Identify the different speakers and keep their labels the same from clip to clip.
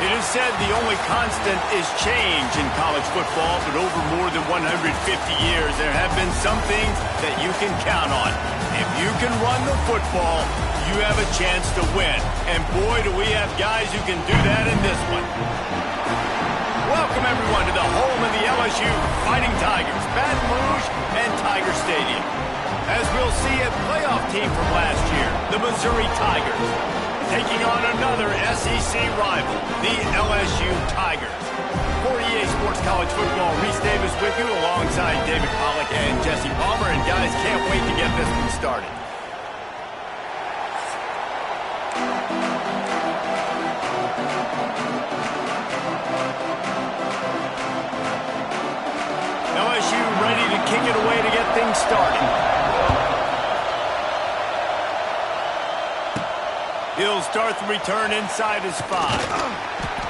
Speaker 1: It is said the only constant is change in college football, but over more than 150 years, there have been some things that you can count on. If you can run the football, you have a chance to win. And boy, do we have guys who can do that in this one. Welcome, everyone, to the home of the LSU Fighting Tigers, Baton Rouge and Tiger Stadium. As we'll see, a playoff team from last year, the Missouri Tigers, taking on another SEC rival, the LSU Tigers. For EA Sports College Football, Reese Davis with you alongside David Pollack and Jesse Palmer. And guys, can't wait to get this one started. LSU ready to kick it away to get things started. He'll start the return inside his 5.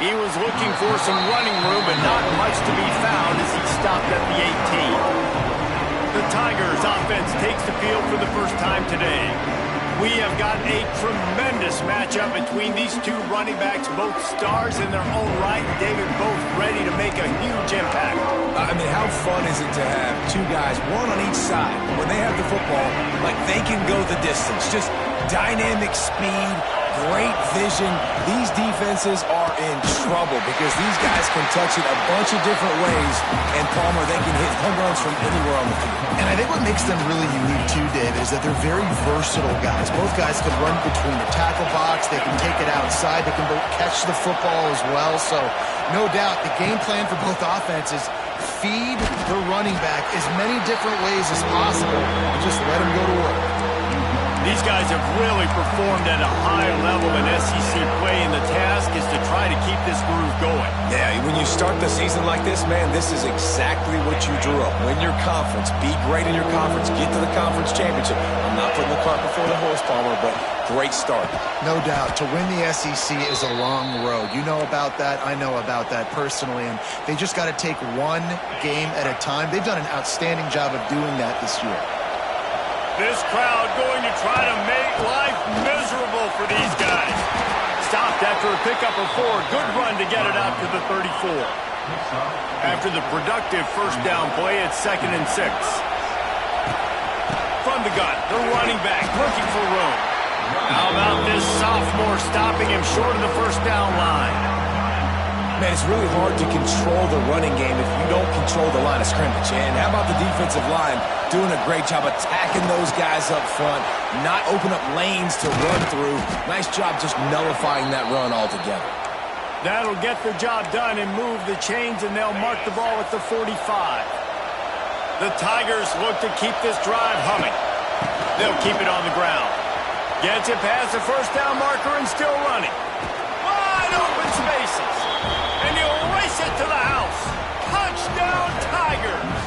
Speaker 1: He was looking for some running room, but not much to be found as he stopped at the 18. The Tigers offense takes the field for the first time today. We have got a tremendous matchup between these two running backs, both stars in their own right. David, both ready to make a huge impact.
Speaker 2: I mean, how fun is it to have two guys, one on each side, when they have the football, like they can go the distance. Just dynamic speed, great vision. These defenses are in trouble because these guys can touch it a bunch of different ways, and Palmer, they can hit home runs from anywhere on the field.
Speaker 3: And I think what makes them really unique too, David, is that they're very versatile guys. Both guys can run between the tackle box. They can take it outside. They can both catch the football as well. So no doubt the game plan for both offenses, feed the running back as many different ways as possible and just let him go to work.
Speaker 1: These guys have really performed at a high level in SEC play, and the task is to try to keep this groove going.
Speaker 2: Yeah, when you start the season like this, man, this is exactly what you drew up. Win your conference, be great in your conference, get to the conference championship. I'm not putting the cart before the horse, Palmer, but great start.
Speaker 3: No doubt. To win the SEC is a long road. You know about that. I know about that personally, and they just got to take one game at a time. They've done an outstanding job of doing that this year.
Speaker 1: This crowd going to try to make life miserable for these guys. Stopped after a pickup of 4. Good run to get it out to the 34. After the productive first down play, it's 2nd and 6. From the gun, the running back looking for room. How about this sophomore stopping him short of the first down line?
Speaker 2: Man, it's really hard to control the running game if you don't control the line of scrimmage. And how about the defensive line doing a great job attacking those guys up front, not open up lanes to run through. Nice job just nullifying that run altogether.
Speaker 1: That'll get the job done and move the chains, and they'll mark the ball at the 45. The Tigers look to keep this drive humming. They'll keep it on the ground. Gets it past the first down marker and still running. Wide open spaces. And he'll race it to the house. Touchdown, Tigers.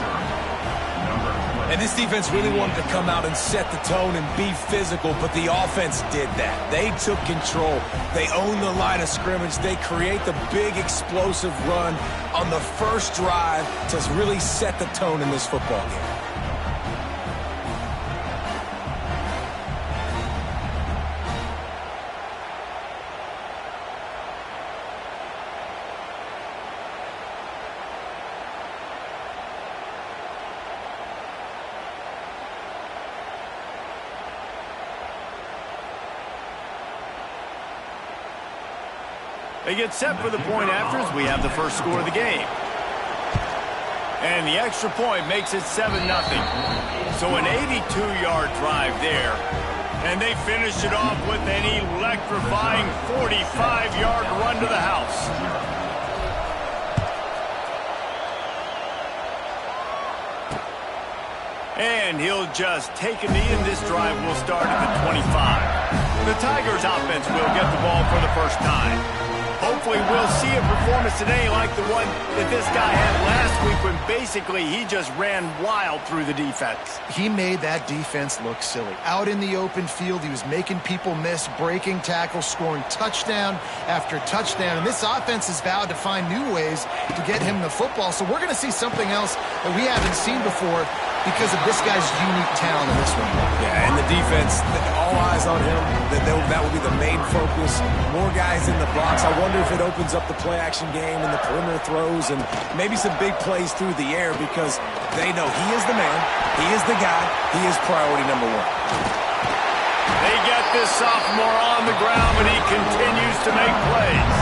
Speaker 2: And this defense really wanted to come out and set the tone and be physical, but the offense did that. They took control. They owned the line of scrimmage. They create the big explosive run on the first drive to really set the tone in this football game.
Speaker 1: They get set for the point after as we have the first score of the game. And the extra point makes it 7-0. So an 82-yard drive there. And they finish it off with an electrifying 45-yard run to the house. And he'll just take a knee, and this drive will start at the 25. The Tigers offense will get the ball for the first time. Hopefully we'll see a performance today like the one that this guy had last week when basically he just ran wild through the defense.
Speaker 3: He made that defense look silly. Out in the open field, he was making people miss, breaking tackles, scoring touchdown after touchdown. And this offense has vowed to find new ways to get him the football. So we're going to see something else that we haven't seen before because of this guy's unique talent in this one.
Speaker 2: Yeah, and the defense, all eyes on him. That will be the main focus. More guys in the box. I wonder if it opens up the play-action game and the perimeter throws and maybe some big plays through the air because they know he is the man, he is the guy, he is priority number one.
Speaker 1: They get this sophomore on the ground, but he continues to make plays.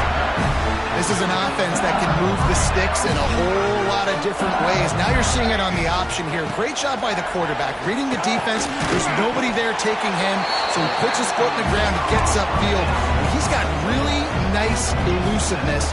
Speaker 3: This is an offense that can move the sticks in a whole lot of different ways. Now you're seeing it on the option here. Great job by the quarterback. Reading the defense, there's nobody there taking him, so he puts his foot in the ground, he gets upfield. He's got really nice elusiveness.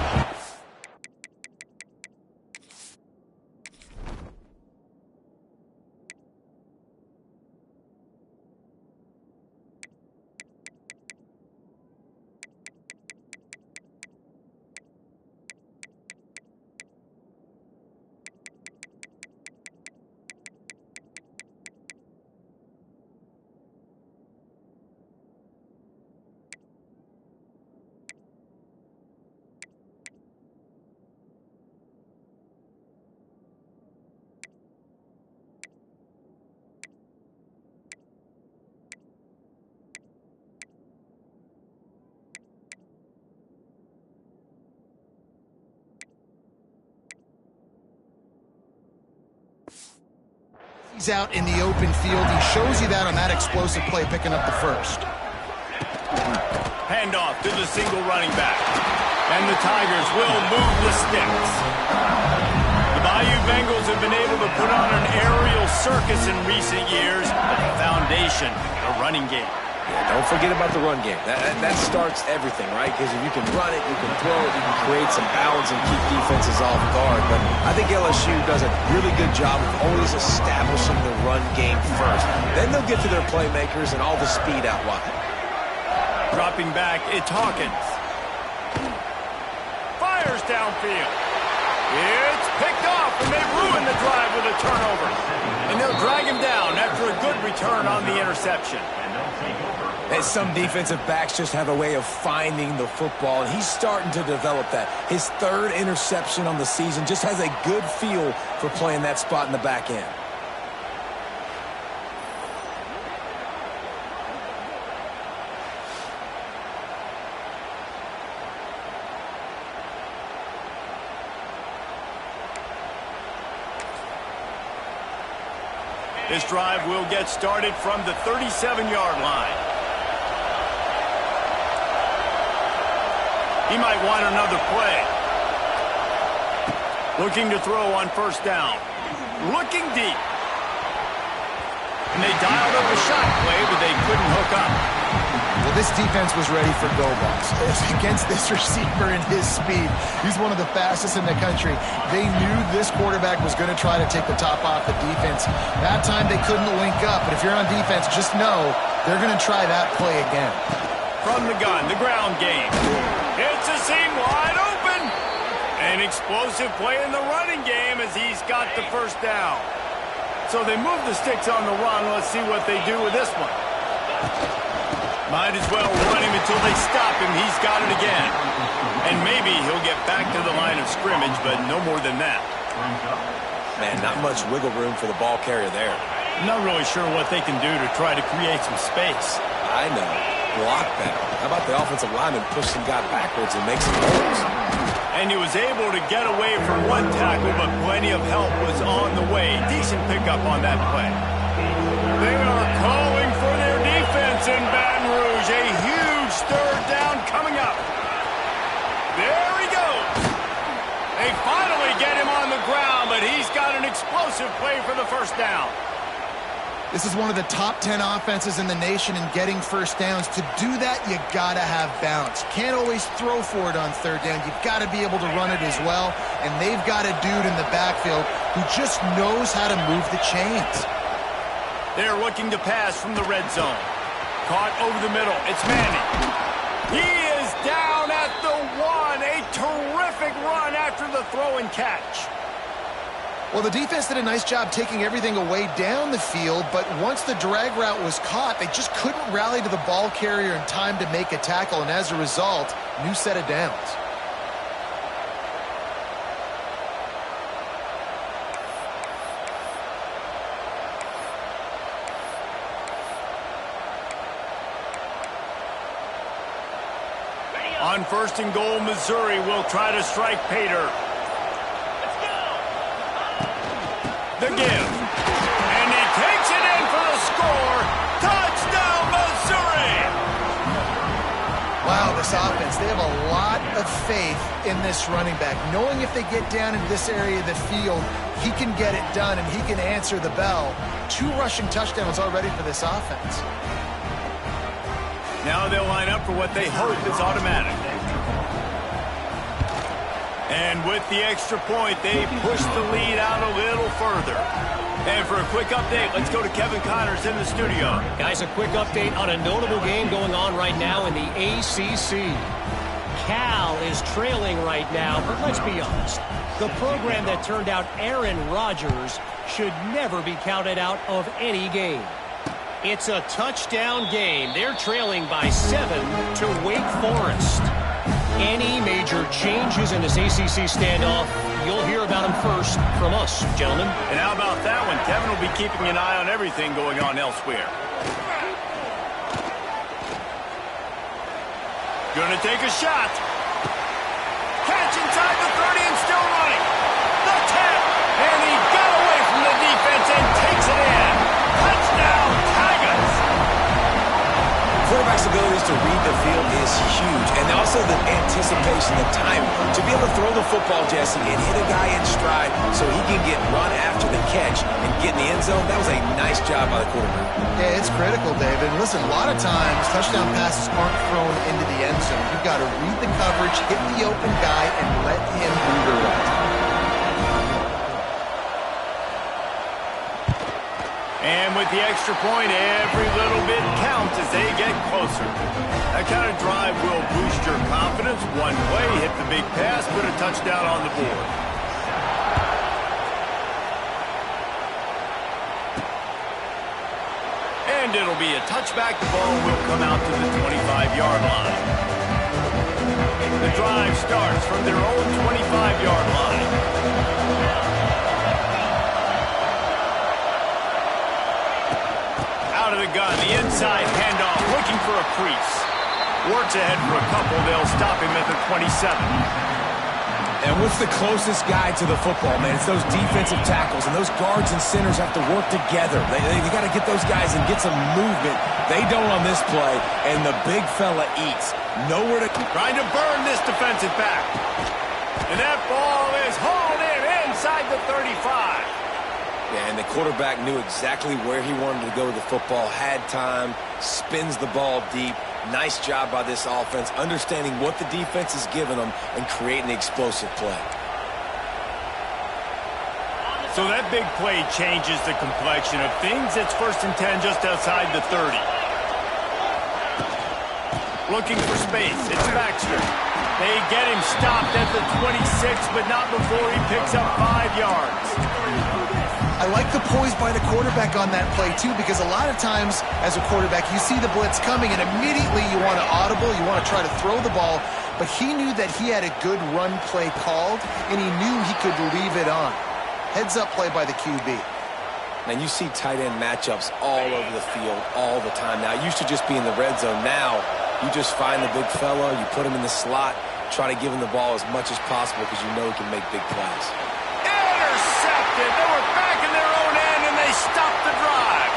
Speaker 3: He's out in the open field. He shows you that on that explosive play, picking up the first.
Speaker 1: Handoff to the single running back. And the Tigers will move the sticks. The Bayou Bengals have been able to put on an aerial circus in recent years, but the foundation, the running game.
Speaker 2: Yeah, don't forget about the run game. That starts everything, right? Because if you can run it, you can throw it, you can create some bounds and keep defenses off guard. But I think LSU does a really good job of always establishing the run game first. Then they'll get to their playmakers and all the speed out wide.
Speaker 1: Dropping back, it's Hawkins. Fires downfield. It's picked off, and they ruin the drive with a turnover. And they'll drag him down after a good return on the interception.
Speaker 2: And some defensive backs just have a way of finding the football, and he's starting to develop that. His third interception on the season, just has a good feel for playing that spot in the back end.
Speaker 1: This drive will get started from the 37-yard line. He might want another play. Looking to throw on first down. Looking deep. And they dialed up a shot play, but they couldn't hook up.
Speaker 3: Well, this defense was ready for go-balls. Against this receiver and his speed, he's one of the fastest in the country. They knew this quarterback was going to try to take the top off the defense. That time they couldn't link up, but if you're on defense, just know they're going to try that play again.
Speaker 1: From the gun, the ground game. It's a seam wide open. An explosive play in the running game as he's got the first down. So they move the sticks on the run. Let's see what they do with this one. Might as well run him until they stop him. He's got it again. And maybe he'll get back to the line of scrimmage, but no more than that.
Speaker 2: Man, not much wiggle room for the ball carrier there.
Speaker 1: I'm not really sure what they can do to try to create some space.
Speaker 2: I know. Block better. How about the offensive lineman push some guy backwards and make some holes?
Speaker 1: And he was able to get away from one tackle, but plenty of help was on the way. Decent pickup on that play. They are calling for their defense in Baton Rouge. A huge third down coming up. There he goes. They finally get him on the ground, but he's got an explosive play for the first down.
Speaker 3: This is one of the top 10 offenses in the nation in getting first downs. To do that, you got to have balance. Can't always throw for it on third down. You've got to be able to run it as well. And they've got a dude in the backfield who just knows how to move the chains.
Speaker 1: They're looking to pass from the red zone. Caught over the middle. It's Manning. He is down at the 1. A terrific run after the throw and catch.
Speaker 3: Well, the defense did a nice job taking everything away down the field, but once the drag route was caught, they just couldn't rally to the ball carrier in time to make a tackle, and as a result, new set of downs.
Speaker 1: On 1st and goal, Missouri will try to strike Pater. The give. And he takes it in for the score. Touchdown, Missouri!
Speaker 3: Wow, this offense, they have a lot of faith in this running back. Knowing if they get down into this area of the field, he can get it done and he can answer the bell. 2 rushing touchdowns already for this offense.
Speaker 1: Now they'll line up for what they hope is automatic. And with the extra point, they push the lead out a little further. And for a quick update, let's go to Kevin Connors in the studio.
Speaker 4: Guys, a quick update on a notable game going on right now in the ACC. Cal is trailing right now, but let's be honest. The program that turned out Aaron Rodgers should never be counted out of any game. It's a touchdown game. They're trailing by 7 to Wake Forest. Any major changes in this ACC standoff, you'll hear about them first from us, gentlemen.
Speaker 1: And how about that one? Kevin will be keeping an eye on everything going on elsewhere. Gonna take a shot. Catch inside the 30 and still running. The tap. And he got away from the defense and takes it in. Touchdown, Tigers.
Speaker 2: Quarterback's abilities to read the field is huge, and also the anticipation, the time to be able to throw the football, Jesse, and hit a guy in stride so he can get run after the catch and get in the end zone. That was a nice job by the quarterback.
Speaker 3: Yeah, it's critical, David. Listen, a lot of times touchdown passes aren't thrown into the end zone. You've got to read the coverage, hit the open guy, and let him do the rest.
Speaker 1: And with the extra point, every little bit counts as they get closer. That kind of drive will boost your confidence. One way, hit the big pass, put a touchdown on the board. And it'll be a touchback. The ball will come out to the 25-yard line. The drive starts from their own 25-yard line. Out of the gun, the inside handoff, looking for a crease. Works ahead for a couple. They'll stop him at the 27.
Speaker 2: And what's the closest guy to the football, man? It's those defensive tackles, and those guards and centers have to work together. They got to get those guys and get some movement. They don't on this play, and the big fella eats. Nowhere to...
Speaker 1: Trying to burn this defensive back. And that ball is hauled in inside the 35.
Speaker 2: Yeah, and the quarterback knew exactly where he wanted to go with the football, had time, spins the ball deep. Nice job by this offense, understanding what the defense is giving them and creating the explosive play.
Speaker 1: So that big play changes the complexion of things. It's 1st and 10 just outside the 30. Looking for space. It's Baxter. They get him stopped at the 26, but not before he picks up 5 yards.
Speaker 3: I like the poise by the quarterback on that play, too, because a lot of times as a quarterback, you see the blitz coming, and immediately you want to audible, you want to try to throw the ball, but he knew that he had a good run play called, and he knew he could leave it on. Heads-up play by the QB.
Speaker 2: And you see tight end matchups all over the field all the time. Now, it used to just be in the red zone. Now, you just find the big fella, you put him in the slot, try to give him the ball as much as possible because you know he can make big plays.
Speaker 1: Intercepted! They were back in their own end, and they stopped the drive.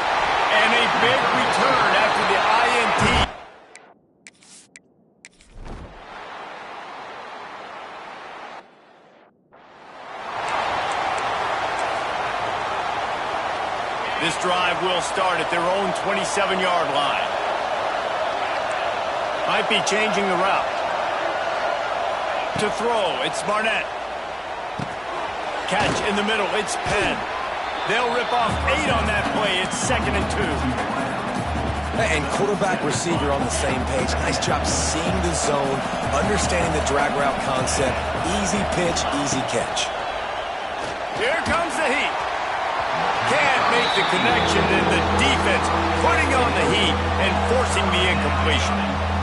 Speaker 1: And a big return after the INT. This drive will start at their own 27-yard line. Might be changing the route. To throw, it's Barnett. Catch in the middle, it's Penn. They'll rip off 8 on that play. It's 2nd and 2.
Speaker 2: And quarterback receiver on the same page. Nice job seeing the zone, understanding the drag route concept. Easy pitch, easy catch.
Speaker 1: Here comes the heat. Can't make the connection, and the defense putting on the heat and forcing the incompletion.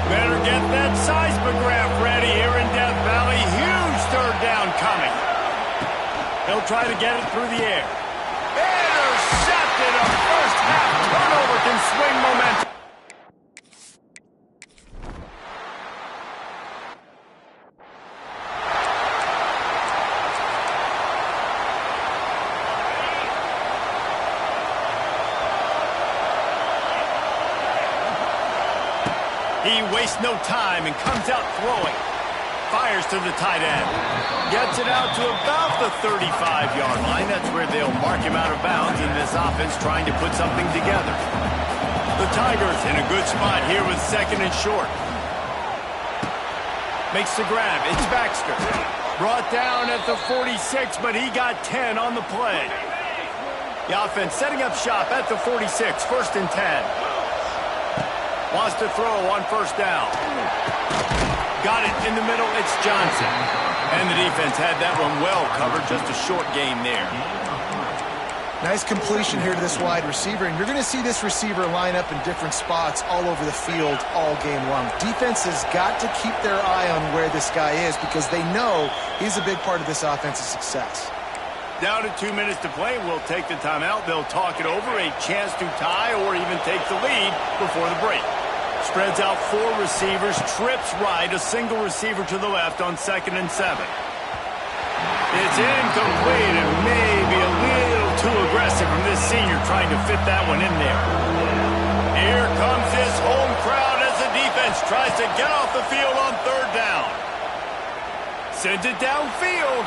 Speaker 1: Better get that seismograph ready here in Death Valley. Huge 3rd down coming. They'll try to get it through the air. Intercepted. A first half turnover can swing momentum. He wastes no time and comes out throwing. Fires to the tight end. Gets it out to about the 35-yard line. That's where they'll mark him out of bounds in this offense trying to put something together. The Tigers in a good spot here with second and short. Makes the grab. It's Baxter. Brought down at the 46, but he got 10 on the play. The offense setting up shop at the 46, first and 10. Wants to throw on first down. Got it in the middle. It's Johnson. And the defense had that one well covered. Just a short gain there.
Speaker 3: Nice completion here to this wide receiver, and you're going to see this receiver line up in different spots all over the field all game long. Defense has got to keep their eye on where this guy is because they know he's a big part of this offense's success.
Speaker 1: Down to 2 minutes to play. We'll take the timeout. They'll talk it over. A chance to tie or even take the lead before the break. Spreads out 4 receivers, trips right, a single receiver to the left on 2nd and 7. It's incomplete and maybe a little too aggressive from this senior trying to fit that one in there. Here comes this home crowd as the defense tries to get off the field on 3rd down. Sends it downfield.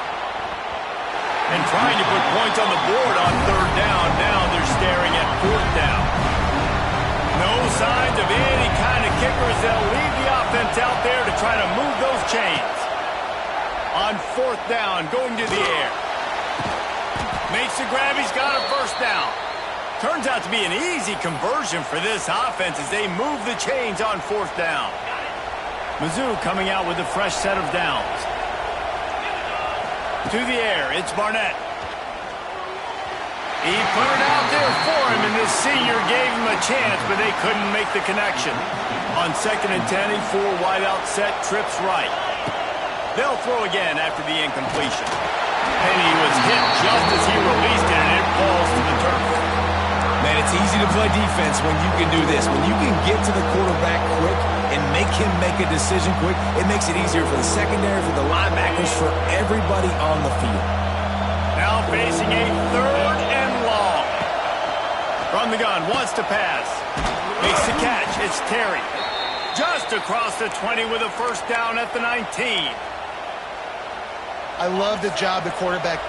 Speaker 1: And trying to put points on the board on 3rd down. Now they're staring at 4th down. No signs of any kind of kickers. They'll leave the offense out there to try to move those chains. On 4th down, going to the air. Makes the grab. He's got a first down. Turns out to be an easy conversion for this offense as they move the chains on 4th down. Mizzou coming out with a fresh set of downs. To the air, it's Barnett. He put it out there for him, and this senior gave him a chance, but they couldn't make the connection. On 2nd and 10, a 4-wideout set, trips right. They'll throw again after the incompletion. And he was hit just as he released it, and it falls to the turf.
Speaker 2: Man, it's easy to play defense when you can do this. When you can get to the quarterback quick and make him make a decision quick, it makes it easier for the secondary, for the linebackers, for everybody on the field.
Speaker 1: Now facing a 3rd and long. From the gun, wants to pass. Makes the catch. It's Terry. Just across the 20 with a first down at the 19.
Speaker 3: I love the job the quarterback.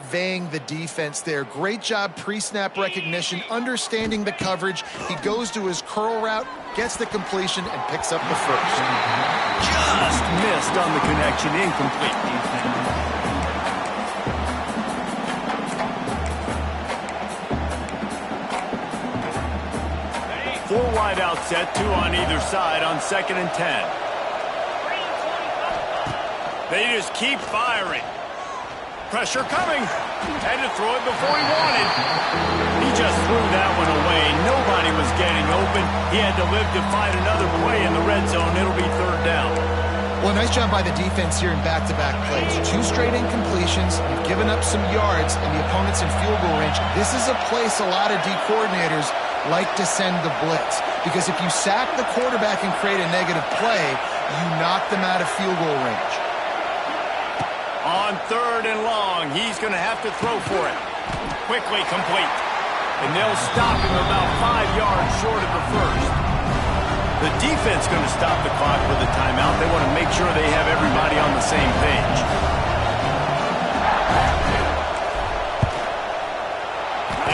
Speaker 3: outsurveying the defense there. Great job pre-snap recognition, understanding the coverage. He goes to his curl route, gets the completion, and picks up the first.
Speaker 1: Just missed on the connection, incomplete. 4 wide out set, 2 on either side on 2nd and 10. They just keep firing. Pressure coming. Had to throw it before he wanted. He just threw that one away. Nobody was getting open. He had to live to fight another play in the red zone. It'll be 3rd down.
Speaker 3: Well, nice job by the defense here in back-to-back plays. 2 straight incompletions, given up some yards, and the opponent's in field goal range. This is a place a lot of D coordinators like to send the blitz, because if you sack the quarterback and create a negative play, you knock them out of field goal range.
Speaker 1: On 3rd and long, he's going to have to throw for it. Quickly complete. And they'll stop him about 5 yards short of the first. The defense going to stop the clock with a timeout. They want to make sure they have everybody on the same page.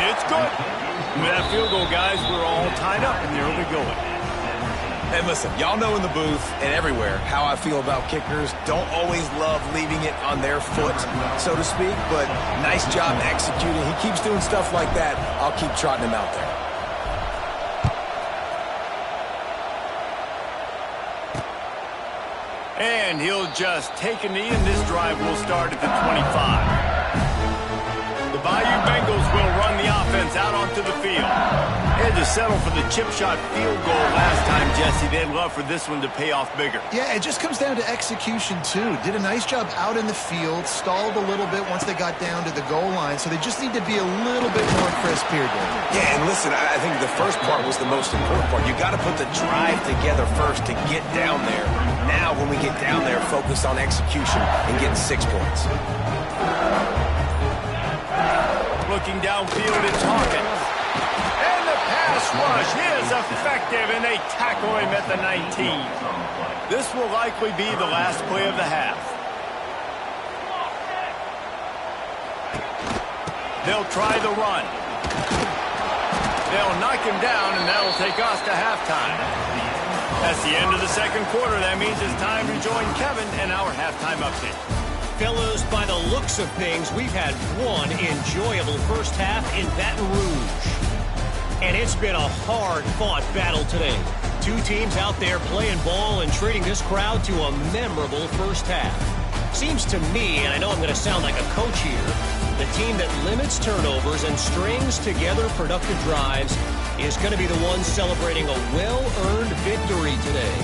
Speaker 1: It's good. With that field goal, guys, we're all tied up, and there we go.
Speaker 2: Hey, listen, y'all know in the booth and everywhere how I feel about kickers. Don't always love leaving it on their foot, so to speak, but nice job executing. He keeps doing stuff like that. I'll keep trotting him out there.
Speaker 1: And he'll just take a knee, and this drive will start at the 25. The Bayou Bengals will run the offense out onto the field. They had to settle for the chip shot field goal last time, Jesse. They'd love for this one to pay off bigger.
Speaker 3: Yeah, it just comes down to execution, too. Did a nice job out in the field, stalled a little bit once they got down to the goal line, so they just need to be a little bit more crisp here, David.
Speaker 2: Yeah, and listen, I think the first part was the most important part. You got to put the drive together first to get down there. Now, when we get down there, focus on execution and getting 6 points.
Speaker 1: Looking downfield, it's Hawkins. And the pass rush is effective, and they tackle him at the 19. This will likely be the last play of the half. They'll try the run. They'll knock him down, and that'll take us to halftime. That's the end of the 2nd quarter. That means it's time to join Kevin and our halftime update.
Speaker 4: Fellas, by the looks of things, we've had one enjoyable first half in Baton Rouge. And it's been a hard-fought battle today. 2 teams out there playing ball and treating this crowd to a memorable first half. Seems to me, and I know I'm going to sound like a coach here, the team that limits turnovers and strings together productive drives is going to be the one celebrating a well-earned victory today.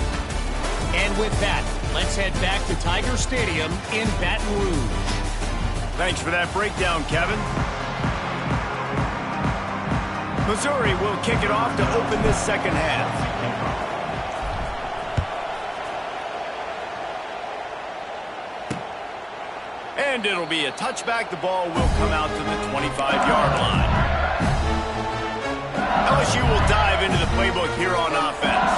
Speaker 4: And with that, let's head back to Tiger Stadium in Baton Rouge.
Speaker 1: Thanks for that breakdown, Kevin. Missouri will kick it off to open this 2nd half. And it'll be a touchback. The ball will come out to the 25-yard line. LSU will dive into the playbook here on offense.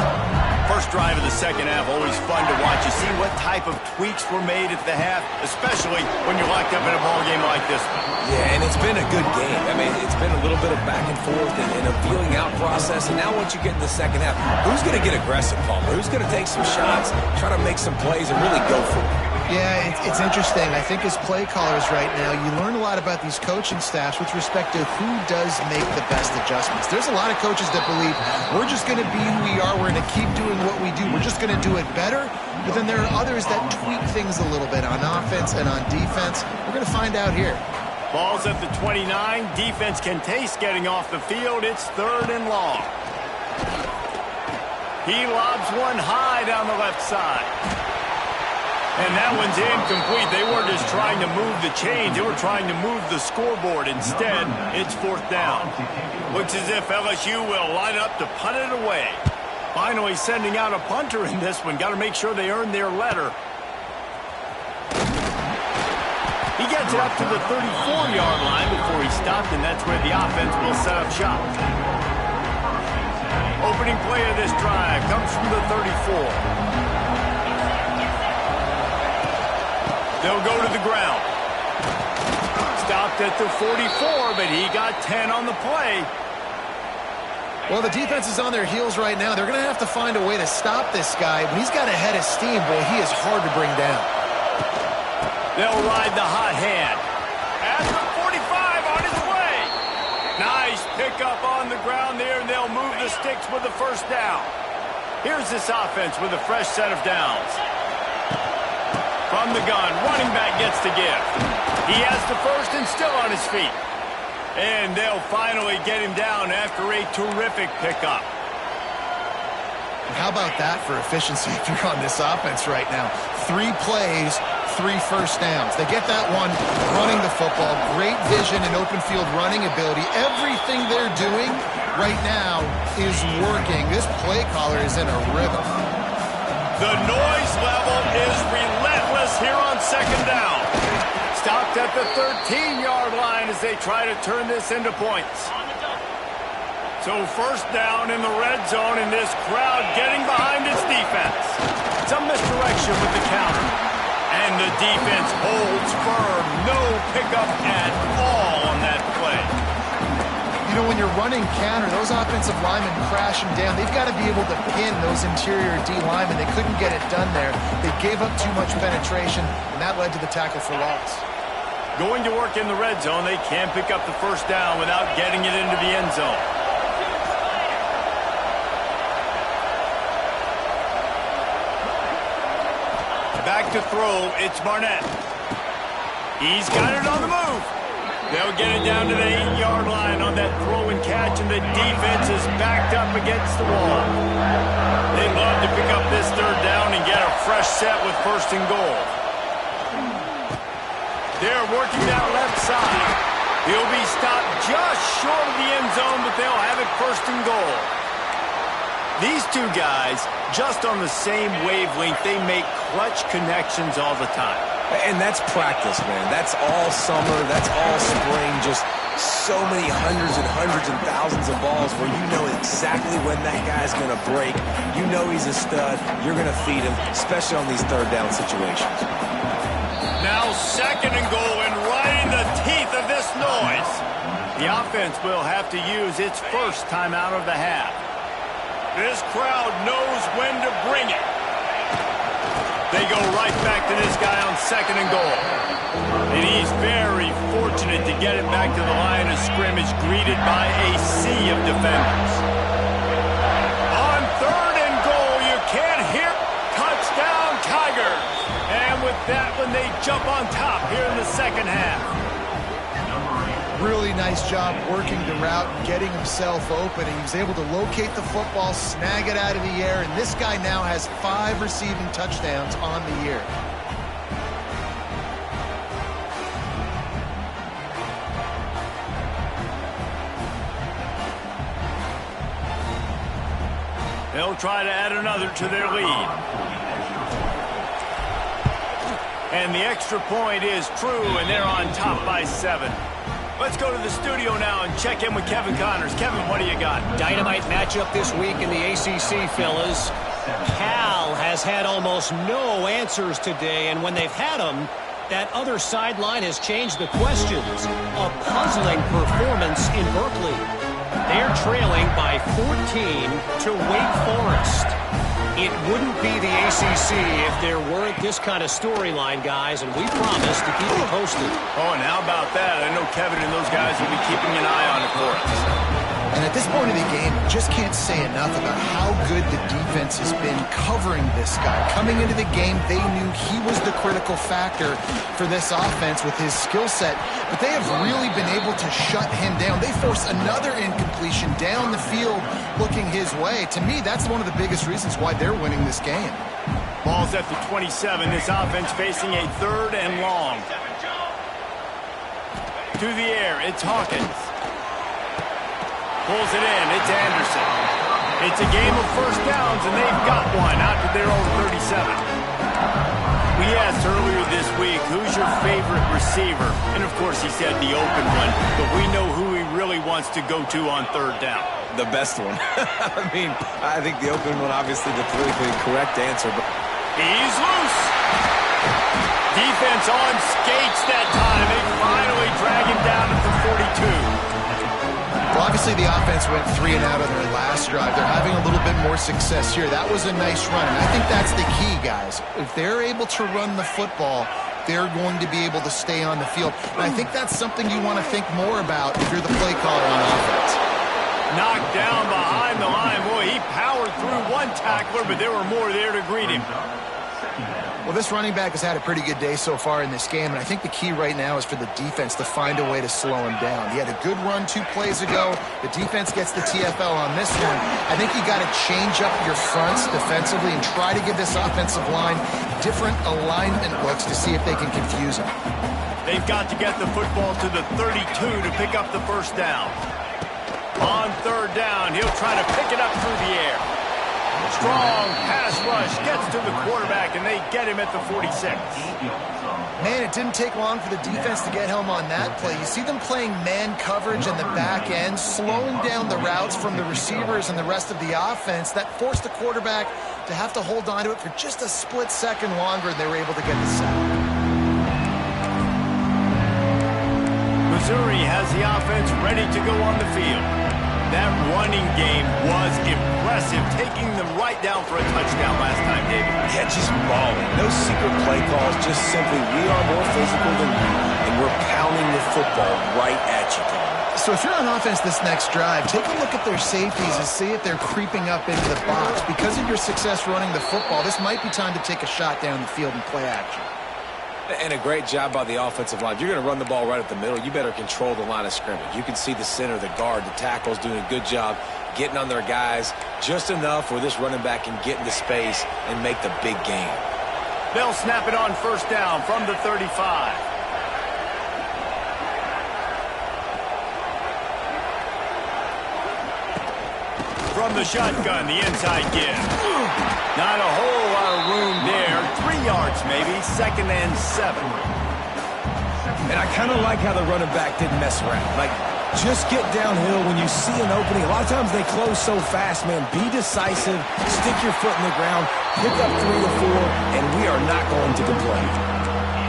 Speaker 1: First drive of the 2nd half, always fun to watch. You see what type of tweaks were made at the half, especially when you're locked up in a ball game like this one.
Speaker 2: Yeah, and it's been a good game. I mean, it's been a little bit of back and forth and a feeling out process. And now once you get in the 2nd half, who's going to get aggressive, Palmer? Who's going to take some shots, try to make some plays, and really go for it?
Speaker 3: Yeah, it's interesting. I think as play callers right now, you learn a lot about these coaching staffs with respect to who does make the best adjustments. There's a lot of coaches that believe we're just going to be who we are. We're going to keep doing what we do. We're just going to do it better. But then there are others that tweak things a little bit on offense and on defense. We're going to find out here.
Speaker 1: Ball's at the 29. Defense can taste getting off the field. It's 3rd and long. He lobs one high down the left side. And that one's incomplete. They weren't just trying to move the chains. They were trying to move the scoreboard. Instead, it's 4th down. Looks as if LSU will line up to punt it away. Finally sending out a punter in this one. Got to make sure they earn their letter. He gets it up to the 34-yard line before he stopped, and that's where the offense will set up shop. Opening play of this drive comes from the 34. They'll go to the ground. stopped at the 44, but he got 10 on the play.
Speaker 3: Well, the defense is on their heels right now. They're going to have to find a way to stop this guy. When he's got a head of steam, boy, he is hard to bring down.
Speaker 1: They'll ride the hot hand. At the 45 on his way. Nice pickup on the ground there, and they'll move the sticks with the first down. Here's this offense with a fresh set of downs. From the gun, running back gets the gift. He has the first and still on his feet. And they'll finally get him down after a terrific pickup.
Speaker 3: How about that for efficiency if you're on this offense right now? 3 plays, 3 first downs. They get that one running the football. Great vision and open field running ability. Everything they're doing right now is working. This play caller is in a rhythm.
Speaker 1: The noise level is relentless here on second down. Stopped at the 13-yard line as they try to turn this into points. So first down in the red zone, and this crowd getting behind its defense. Some misdirection with the counter. And the defense holds firm. No pickup at all on that play.
Speaker 3: You know, when you're running counter, those offensive linemen crashing down, they've got to be able to pin those interior D linemen. They couldn't get it done there. They gave up too much penetration, and that led to the tackle for loss.
Speaker 1: Going to work in the red zone, they can't pick up the first down without getting it into the end zone. Back to throw, it's Barnett. He's got it on the move. They'll get it down to the 8-yard line on that throw and catch, and the defense is backed up against the wall. They'd love to pick up this third down and get a fresh set with first and goal. They're working that left side. He'll be stopped just short of the end zone, but they'll have it first and goal. These two guys, just on the same wavelength, they make clutch connections all the time.
Speaker 2: And that's practice, man. That's all summer. That's all spring. Just so many hundreds and thousands of balls where you know exactly when that guy's going to break. You know he's a stud. You're going to feed him, especially on these third down situations.
Speaker 1: Now second and goal, and right in the teeth of this noise. The offense will have to use its first timeout of the half. This crowd knows when to bring it. They go right back to this guy on second and goal. And he's very fortunate to get it back to the line of scrimmage, greeted by a sea of defenders. On third and goal, you can't hear touchdown Tigers. And with that one, they jump on top here in the second half.
Speaker 3: Really nice job working the route and getting himself open. He was able to locate the football, snag it out of the air, and this guy now has 5 receiving touchdowns on the year.
Speaker 1: They'll try to add another to their lead. And the extra point is true, and they're on top by 7. Let's go to the studio now and check in with Kevin Connors. Kevin, what do you got?
Speaker 4: Dynamite matchup this week in the ACC, fellas. Cal has had almost no answers today, and when they've had them, that other sideline has changed the questions. A puzzling performance in Berkeley. They're trailing by 14 to Wake Forest. It wouldn't be the ACC if there weren't this kind of storyline, guys, and we promise to keep you posted.
Speaker 1: Oh, and how about that? I know Kevin and those guys will be keeping an eye on it for us.
Speaker 3: And at this point in the game, you just can't say enough about how good the defense has been covering this guy. Coming into the game, they knew he was the critical factor for this offense with his skill set, but they have really been able to shut him down. They force another incompletion down the field looking his way. To me, that's one of the biggest reasons why they're winning this game.
Speaker 1: Ball's at the 27. This offense facing a third and long. To the air, it's Hawkins. Pulls it in, it's Anderson. It's a game of first downs, and they've got one out to their own 37. We asked earlier this week, who's your favorite receiver? And, of course, he said the open one, but we know who he really wants to go to on third down.
Speaker 2: The best one. I mean, I think the open one, obviously, the politically correct answer. But
Speaker 1: he's loose. Defense on skates that time. They finally drag him down at the 42.
Speaker 3: Well, obviously the offense went 3 and out on their last drive. They're having a little bit more success here. That was a nice run, and I think that's the key, guys. If they're able to run the football, they're going to be able to stay on the field. And I think that's something you want to think more about if you're the play caller on offense.
Speaker 1: Knocked down behind the line. Boy, he powered through one tackler, but there were more there to greet him.
Speaker 3: Well, this running back has had a pretty good day so far in this game, and I think the key right now is for the defense to find a way to slow him down. He had a good run 2 plays ago. The defense gets the TFL on this one. I think you got to change up your fronts defensively and try to give this offensive line different alignment looks to see if they can confuse him.
Speaker 1: They've got to get the football to the 32 to pick up the first down. On 3rd down, he'll try to pick it up through the air. Strong pass rush gets to the quarterback, and they get him at the 46.
Speaker 3: Man, it didn't take long for the defense to get home on that play. You see them playing man coverage in the back end, slowing down the routes from the receivers and the rest of the offense. That forced the quarterback to have to hold on to it for just a split second longer, and they were able to get the sack.
Speaker 1: Missouri has the offense ready to go on the field. That running game was impressive, taking them right down for a touchdown last time, David.
Speaker 2: Yeah, just balling. No secret play calls, just simply we are more physical than you, and we're pounding the football right at you, Tom.
Speaker 3: So if you're on offense this next drive, take a look at their safeties and see if they're creeping up into the box. Because of your success running the football, this might be time to take a shot down the field and play action.
Speaker 2: And a great job by the offensive line. If you're going to run the ball right at the middle, you better control the line of scrimmage. You can see the center, the guard, the tackles doing a good job getting on their guys just enough where this running back can get into space and make the big game.
Speaker 1: They'll snap it on 1st down from the 35. From the shotgun, the inside give. Not a whole lot of room there. 3 yards maybe, 2nd and 7.
Speaker 2: And I kind of like how the running back didn't mess around. Like, just get downhill when you see an opening. A lot of times they close so fast, man. Be decisive, stick your foot in the ground, pick up 3 or 4, and we are not going to complain.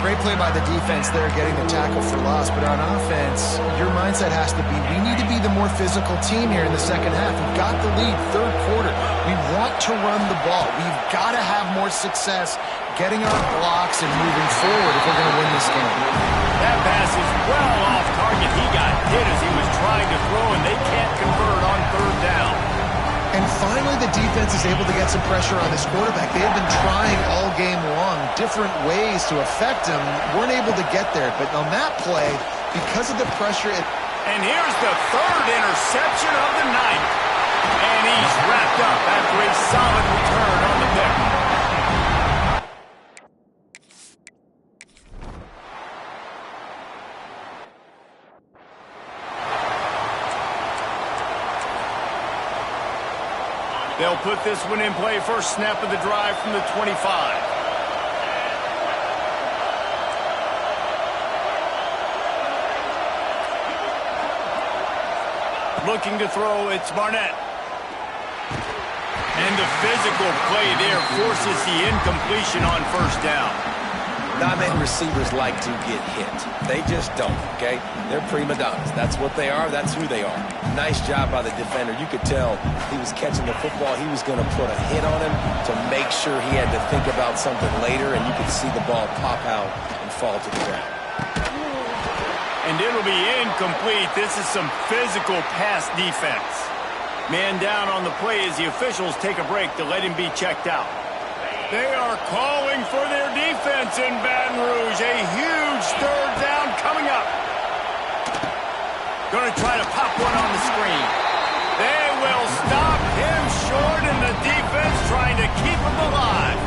Speaker 3: Great play by the defense there, getting the tackle for loss. But on offense, your mindset has to be, we need to be the more physical team here in the second half. We've got the lead, 3rd quarter. We want to run the ball. We've got to have more success getting our blocks and moving forward if we're going to win this game.
Speaker 1: That pass is well off target. He got hit as he was trying to throw, and they can't convert on 3rd down.
Speaker 3: And finally, the defense is able to get some pressure on this quarterback. They have been trying all game long different ways to affect him. Weren't able to get there. But on that play, because of the pressure...
Speaker 1: And here's the 3rd interception of the night. And he's wrapped up after a solid return on the pick. They'll put this one in play. First snap of the drive from the 25. Looking to throw, it's Barnett. And the physical play there forces the incompletion on 1st down.
Speaker 2: Not many receivers like to get hit. They just don't, okay? They're prima donnas. That's what they are. That's who they are. Nice job by the defender. You could tell he was catching the football. He was going to put a hit on him to make sure he had to think about something later, and you could see the ball pop out and fall to the ground.
Speaker 1: And it'll be incomplete. This is some physical pass defense. Man down on the play as the officials take a break to let him be checked out. They are calling for their defense in Baton Rouge. A huge 3rd down coming up. Going to try to pop one on the screen. They will stop him short, and the defense trying to keep him alive.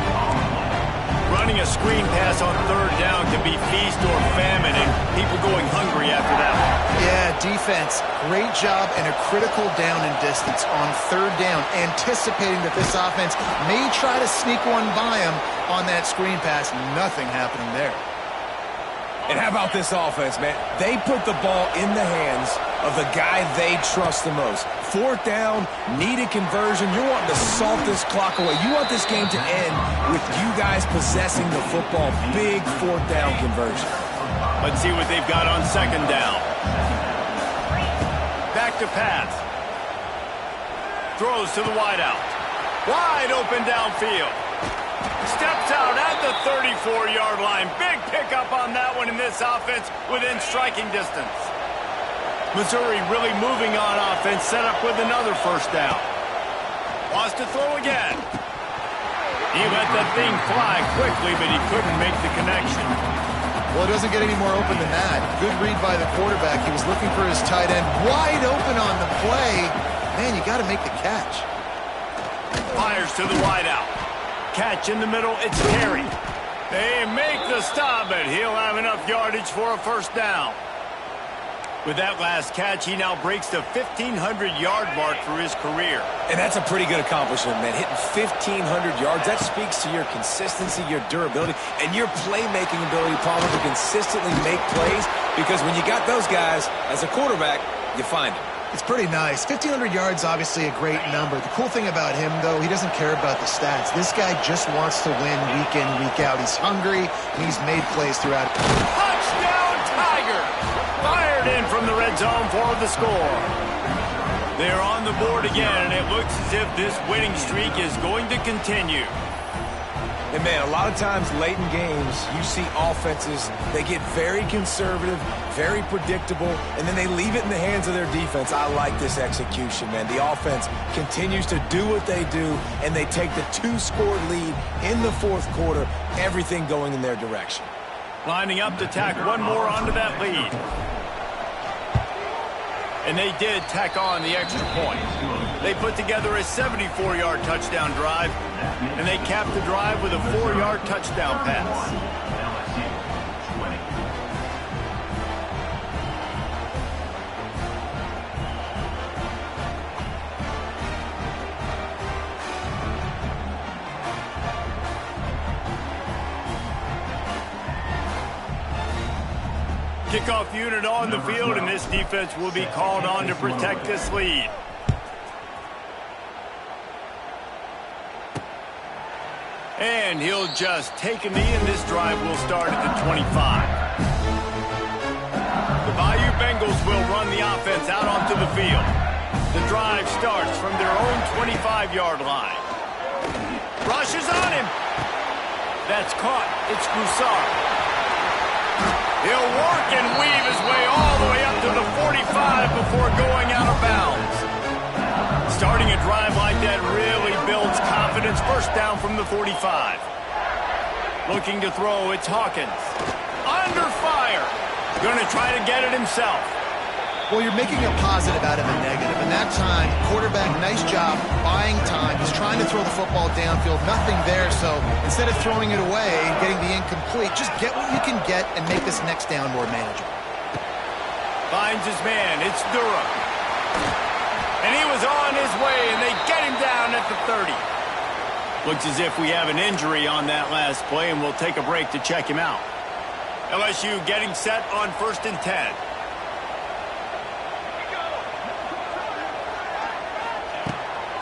Speaker 1: Running a screen pass on 3rd down can be feast or famine, and people going hungry after that.
Speaker 3: Yeah, defense, great job and a critical down and distance on 3rd down, anticipating that this offense may try to sneak one by him on that screen pass. Nothing happening there.
Speaker 2: And how about this offense, man? They put the ball in the hands of the guy they trust the most. Fourth down, needed conversion. You're wanting to salt this clock away. You want this game to end with you guys possessing the football. Big fourth down conversion.
Speaker 1: Let's see what they've got on second down. Back to pass. Throws to the wideout. Wide open downfield. Steps out at the 34-yard line. Big pickup on that one in this offense within striking distance. Missouri really moving on offense, set up with another first down. Wants to throw again. He let that thing fly quickly, but he couldn't make the connection.
Speaker 3: Well, it doesn't get any more open than that. Good read by the quarterback. He was looking for his tight end. Wide open on the play. Man, you got to make the catch.
Speaker 1: Fires to the wideout. Catch in the middle, it's Terry. They make the stop, but he'll have enough yardage for a first down. With that last catch, he now breaks the 1,500-yard mark for his career.
Speaker 2: And that's a pretty good accomplishment, man. Hitting 1,500 yards, that speaks to your consistency, your durability, and your playmaking ability, Palmer, to consistently make plays, because when you got those guys, as a quarterback, you find them.
Speaker 3: It's pretty nice. 1,500 yards, obviously a great number. The cool thing about him, though, he doesn't care about the stats. This guy just wants to win week in, week out. He's hungry, and he's made plays throughout.
Speaker 1: Touchdown, Tiger! Fired in from the red zone for the score. They're on the board again, and it looks as if this winning streak is going to continue.
Speaker 2: And, man, a lot of times late in games, you see offenses, they get very conservative, very predictable, and then they leave it in the hands of their defense. I like this execution, man. The offense continues to do what they do, and they take the two-score lead in the fourth quarter, everything going in their direction.
Speaker 1: Lining up to tack one more onto that lead. And they did tack on the extra point. They put together a 74-yard touchdown drive, and they capped the drive with a 4-yard touchdown pass. Kickoff unit on the field, and this defense will be called on to protect this lead. And he'll just take a knee, and this drive will start at the 25. The Bayou Bengals will run the offense out onto the field. The drive starts from their own 25-yard line. Rushes on him. That's caught. It's Broussard. He'll work and weave his way all the way up to the 45 before going out of bounds. Starting a drive like that really builds confidence. First down from the 45. Looking to throw, it's Hawkins. Under fire. Going to try to get it himself.
Speaker 3: Well, you're making a positive out of a negative. And that time, quarterback, nice job buying time. He's trying to throw the football downfield. Nothing there, so instead of throwing it away and getting the incomplete, just get what you can get and make this next down more manageable.
Speaker 1: Finds his man. It's Durham. And he was on his way, and they get him down at the 30. Looks as if we have an injury on that last play, and we'll take a break to check him out. LSU getting set on 1st and 10.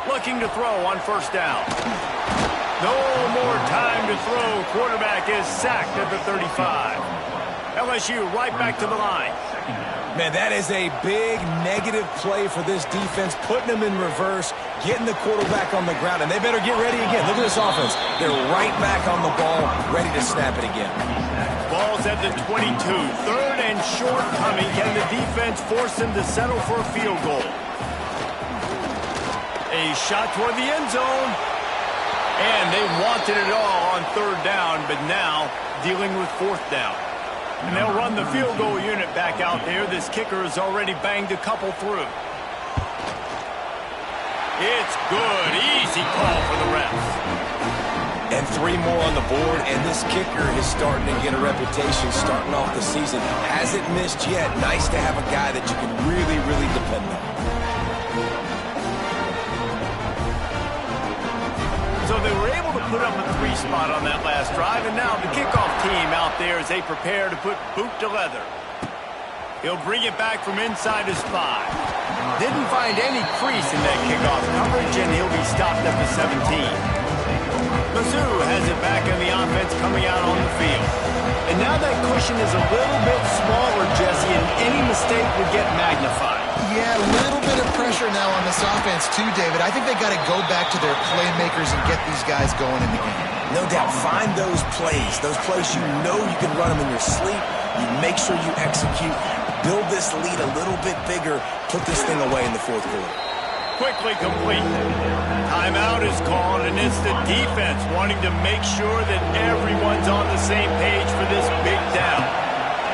Speaker 1: Looking to throw on first down. No more time to throw. Quarterback is sacked at the 35. LSU right back to the line.
Speaker 2: Man, that is a big negative play for this defense, putting them in reverse, getting the quarterback on the ground, and they better get ready again. Look at this offense. They're right back on the ball, ready to snap it again.
Speaker 1: Ball's at the 22. 3rd and short coming. Can the defense force them to settle for a field goal? A shot toward the end zone. And they wanted it all on 3rd down, but now dealing with 4th down. And they'll run the field goal unit back out there. This kicker has already banged a couple through. It's good. Easy call for the refs.
Speaker 2: And 3 more on the board, and this kicker is starting to get a reputation starting off the season. Hasn't missed yet. Nice to have a guy that you can really, really depend on.
Speaker 1: So they were able to put up a 3 spot on that last drive, and now the kickoff team out there as they prepare to put boot to leather. He'll bring it back from inside his 5. Didn't find any crease in that kickoff coverage, and he'll be stopped at the 17. Mizzou has it back in the offense coming out on the field. And now that cushion is a little bit smaller, Jesse, and any mistake would get magnified.
Speaker 3: Yeah, a little bit of pressure now on this offense too, David. I think they got to go back to their playmakers and get these guys going in the game.
Speaker 2: No doubt. Find those plays you know you can run them in your sleep. You make sure you execute. Build this lead a little bit bigger. Put this thing away in the fourth quarter.
Speaker 1: Quickly complete. Timeout is called, and it's the defense wanting to make sure that everyone's on the same page for this big down.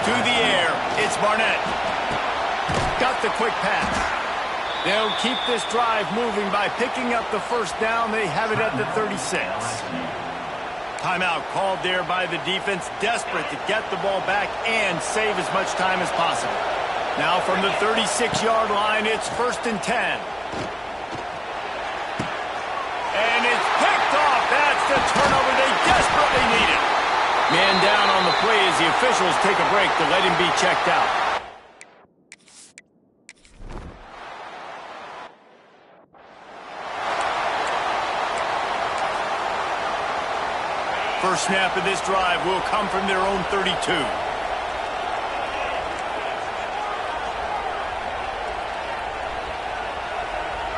Speaker 1: To the air, it's Barnett. Got the quick pass. They'll keep this drive moving by picking up the first down. They have it at the 36. Timeout called there by the defense, desperate to get the ball back and save as much time as possible. Now from the 36-yard line, it's 1st and 10. And it's picked off. That's the turnover they desperately needed. Man down on the play as the officials take a break to let him be checked out. First snap of this drive will come from their own 32.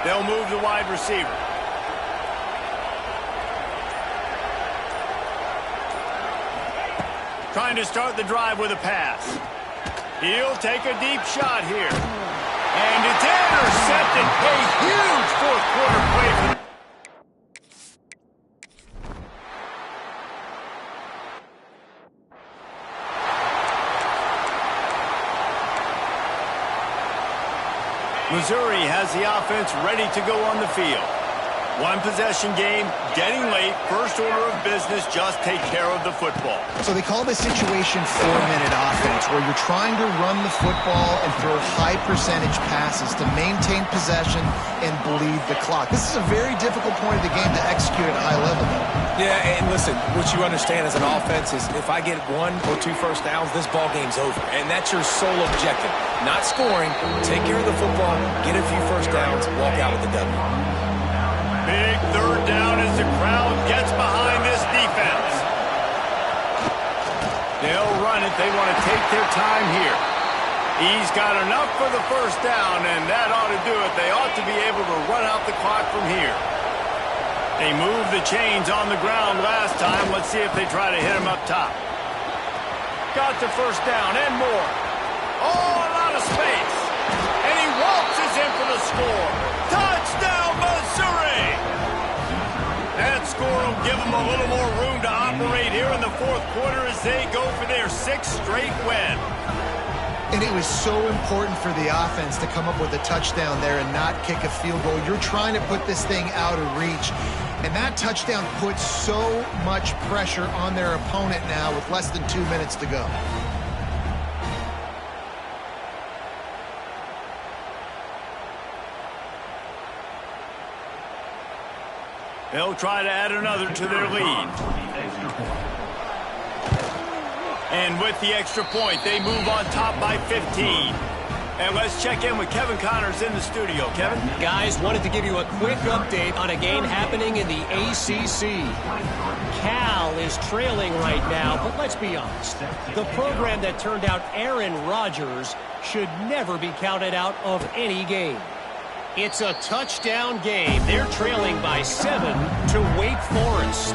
Speaker 1: They'll move the wide receiver. Trying to start the drive with a pass. He'll take a deep shot here. And it's intercepted. A huge fourth quarter play for Missouri has the offense ready to go on the field. One possession game, getting late, first order of business, just take care of the football.
Speaker 3: So they call this situation 4-minute offense, where you're trying to run the football and throw high percentage passes to maintain possession and bleed the clock. This is a very difficult point of the game to execute at a high level, though.
Speaker 2: Yeah, and listen, what you understand as an offense is if I get 1 or 2 first downs, this ball game's over. And that's your sole objective. Not scoring, take care of the football, get a few first downs, walk out with the W.
Speaker 1: Big third down as the crowd gets behind this defense. They'll run it. They want to take their time here. He's got enough for the first down, and that ought to do it. They ought to be able to run out the clock from here. They moved the chains on the ground last time. Let's see if they try to hit him up top. Got the first down and more. Oh, a lot of space. And he waltzes in for the score. Touchdown, Missouri! That score will give them a little more room to operate here in the fourth quarter as they go for their 6th straight win.
Speaker 3: And it was so important for the offense to come up with a touchdown there and not kick a field goal. You're trying to put this thing out of reach. And that touchdown puts so much pressure on their opponent now with less than 2 minutes to go.
Speaker 1: They'll try to add another to their lead. And with the extra point, they move on top by 15. And let's check in with Kevin Connors in the studio. Kevin?
Speaker 4: Guys, wanted to give you a quick update on a game happening in the ACC. Cal is trailing right now, but let's be honest. The program that turned out Aaron Rodgers should never be counted out of any game. It's a touchdown game. They're trailing by 7 to Wake Forest.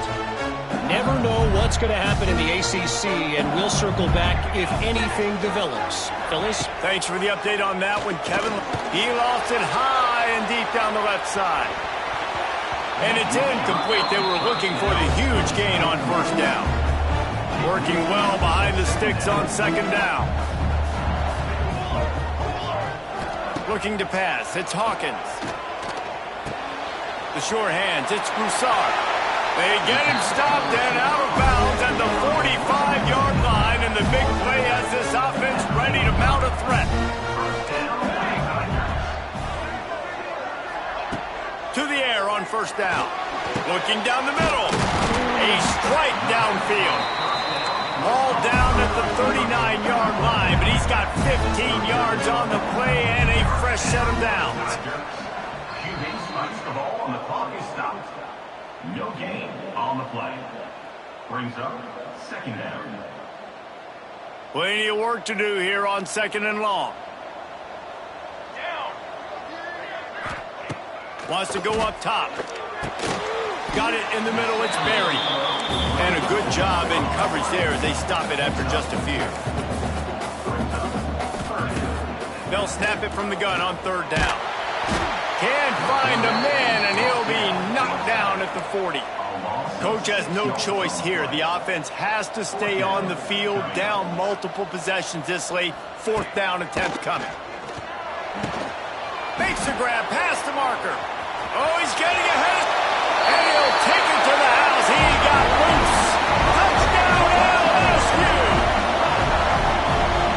Speaker 4: Never know what's going to happen in the ACC, and we'll circle back if anything develops. Phyllis?
Speaker 1: Thanks for the update on that one, Kevin. He lost it high and deep down the left side. And it's incomplete. They were looking for the huge gain on first down. Working well behind the sticks on second down. Looking to pass. It's Hawkins. The sure hands. It's Broussard. They get him stopped and out of bounds at the 45-yard line, and the big play has this offense ready to mount a threat. To the air on first down. Looking down the middle. A strike downfield. All down at the 39-yard line, but he's got 15 yards on the play and a fresh set of downs.
Speaker 5: QB spikes the ball and the clock is stopped. No gain on the play. Brings up second down.
Speaker 1: Plenty of work to do here on second and long. Wants to go up top. Got it in the middle. It's buried. And a good job in coverage there as they stop it after just a few. They'll snap it from the gun on third down. Can't find a man, and he'll be knocked down at the 40. Coach has no choice here. The offense has to stay on the field, down multiple possessions this late. Fourth down attempt coming. Makes the grab past the marker. Oh, he's getting ahead. And he'll take it to the house. He got loose. Touchdown, LSU.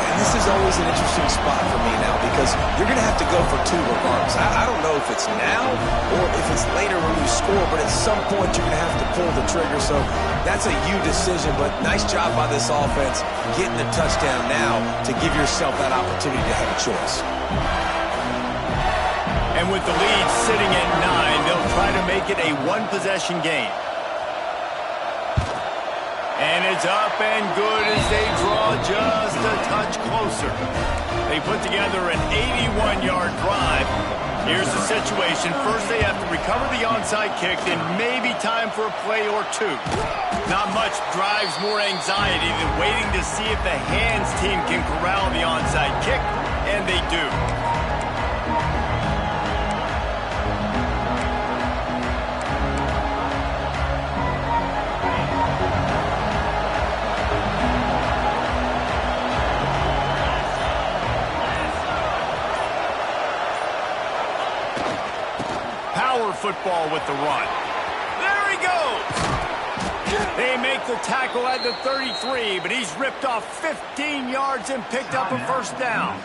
Speaker 2: And this is always an interesting spot for me now because you're going to have to go for two regardless. I don't know if it's now or if it's later when you score, but at some point you're going to have to pull the trigger. So that's a you decision, but nice job by this offense getting the touchdown now to give yourself that opportunity to have a choice.
Speaker 1: And with the lead sitting at 9, they'll try to make it a one-possession game. And it's up and good as they draw just a touch closer. They put together an 81-yard drive. Here's the situation. First, they have to recover the onside kick, then maybe time for a play or two. Not much drives more anxiety than waiting to see if the hands team can corral the onside kick, and they do. Football with the run. There he goes. They make the tackle at the 33, but he's ripped off 15 yards and picked up a first down.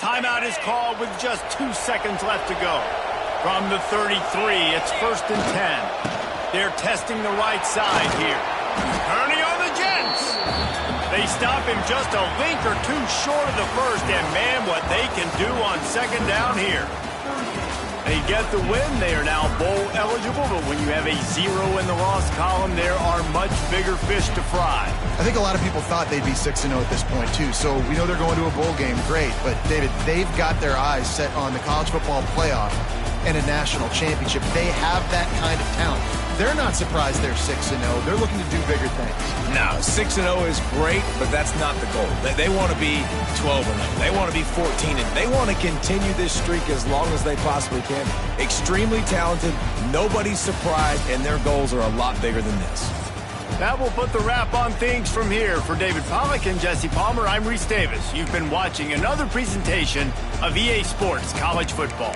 Speaker 1: Timeout is called with just 2 seconds left to go. From the 33, it's first and 10. They're testing the right side here. Kearney on the Jets. They stop him just a link or two short of the first, and man, what they can do on second down here. They get the win. They are now bowl eligible, but when you have a 0 in the loss column, there are much bigger fish to fry.
Speaker 3: I think a lot of people thought they'd be 6-0 at this point, too. So we know they're going to a bowl game. Great. But, David, they've got their eyes set on the college football playoff and a national championship. They have that kind of talent. They're not surprised they're 6-0. They're looking to do bigger things.
Speaker 2: No, 6-0 is great, but that's not the goal. They want to be 12-0. They want to be 14-0. They want to continue this streak as long as they possibly can. Extremely talented. Nobody's surprised, and their goals are a lot bigger than this.
Speaker 1: That will put the wrap on things from here. For David Pollack and Jesse Palmer, I'm Reese Davis. You've been watching another presentation of EA Sports College Football.